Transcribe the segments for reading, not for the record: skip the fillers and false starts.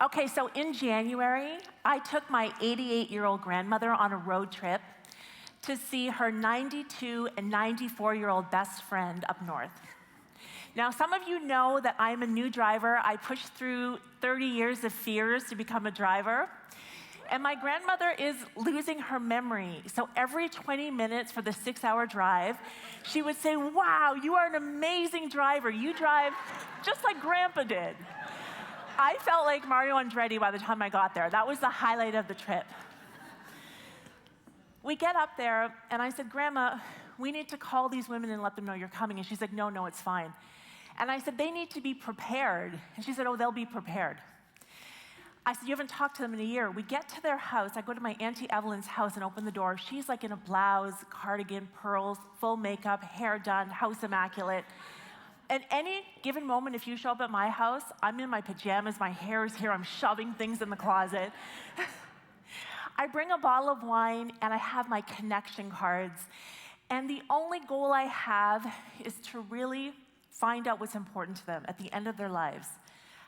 Okay, so in January, I took my 88-year-old grandmother on a road trip to see her 92 and 94-year-old best friend up north. Now, some of you know that I'm a new driver. I pushed through 30 years of fears to become a driver. And my grandmother is losing her memory. So every 20 minutes for the 6-hour drive, she would say, "Wow, you are an amazing driver. You drive just like Grandpa did." I felt like Mario Andretti by the time I got there. That was the highlight of the trip. We get up there, and I said, "Grandma, we need to call these women and let them know you're coming." And she's like, "No, it's fine." And I said, "They need to be prepared." And she said, "Oh, they'll be prepared." I said, "You haven't talked to them in a year." We get to their house. I go to my Auntie Evelyn's house and open the door. She's like in a blouse, cardigan, pearls, full makeup, hair done, house immaculate. At any given moment, if you show up at my house, I'm in my pajamas, my hair is here, I'm shoving things in the closet. I bring a bottle of wine and I have my connection cards. And the only goal I have is to really find out what's important to them at the end of their lives.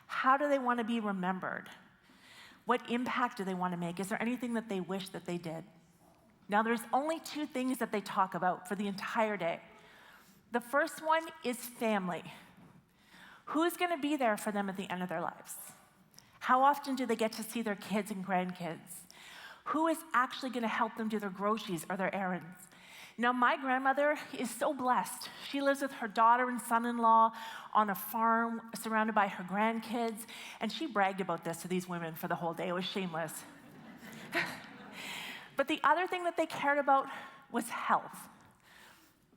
How do they want to be remembered? What impact do they want to make? Is there anything that they wish that they did? Now, there's only 2 things that they talk about for the entire day. The first one is family. Who's going to be there for them at the end of their lives? How often do they get to see their kids and grandkids? Who is actually going to help them do their groceries or their errands? Now, my grandmother is so blessed. She lives with her daughter and son-in-law on a farm surrounded by her grandkids, and she bragged about this to these women for the whole day. It was shameless. But the other thing that they cared about was health,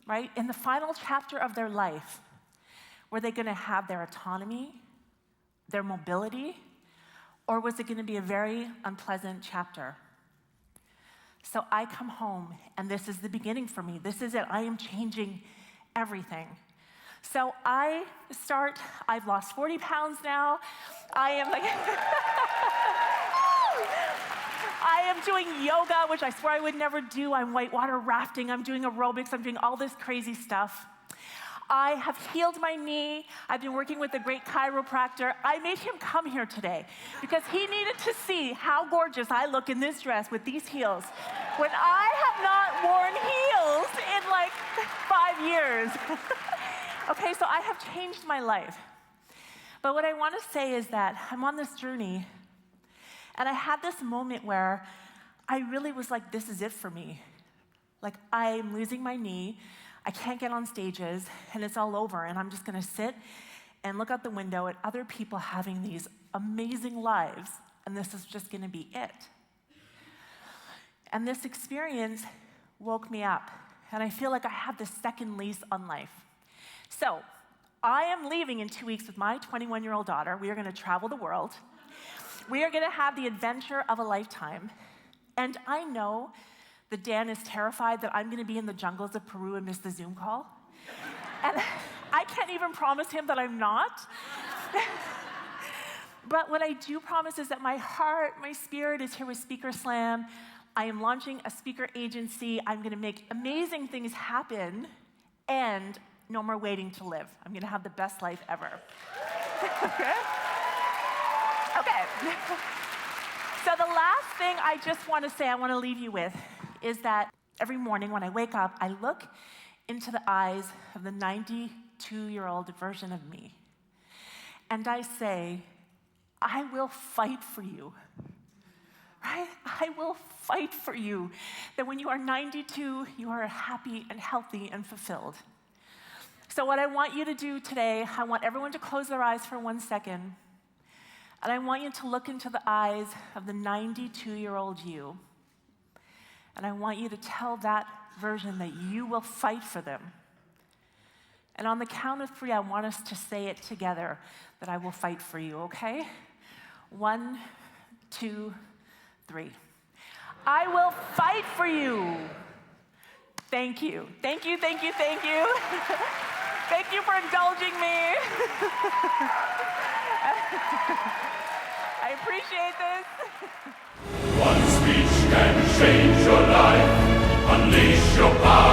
right? In the final chapter of their life, were they going to have their autonomy, their mobility, or was it going to be a very unpleasant chapter? So I come home, and this is the beginning for me. This is it. I am changing everything. So I've lost 40 pounds now. I am doing yoga, which I swear I would never do. I'm whitewater rafting. I'm doing aerobics. I'm doing all this crazy stuff. I have healed my knee. I've been working with a great chiropractor. I made him come here today because he needed to see how gorgeous I look in this dress with these heels when I have not worn heels in like 5 years. Okay, so I have changed my life. But what I want to say is that I'm on this journey, and I had this moment where I really was like, this is it for me. Like, I'm losing my knee. I can't get on stages, and it's all over, and I'm just going to sit and look out the window at other people having these amazing lives, and this is just going to be it. And this experience woke me up, and I feel like I have this second lease on life. So I am leaving in 2 weeks with my 21-year-old daughter. We are going to travel the world. We are going to have the adventure of a lifetime, and I know that Dan is terrified that I'm going to be in the jungles of Peru and miss the Zoom call. And I can't even promise him that I'm not. But what I do promise is that my heart, my spirit is here with Speaker Slam. I am launching a speaker agency. I'm going to make amazing things happen, and no more waiting to live. I'm going to have the best life ever. Okay? Okay. So the last thing I just want to say, I want to leave you with, is that every morning when I wake up, I look into the eyes of the 92-year-old version of me. And I say, I will fight for you. Right? I will fight for you. That when you are 92, you are happy and healthy and fulfilled. So what I want you to do today, I want everyone to close their eyes for 1 second. And I want you to look into the eyes of the 92-year-old you. And I want you to tell that version that you will fight for them. And on the count of 3, I want us to say it together, that I will fight for you, okay? 1, 2, 3. I will fight for you. Thank you. Thank you, thank you, thank you. Thank you for indulging me. I appreciate this. One speech can change your life, unleash your power.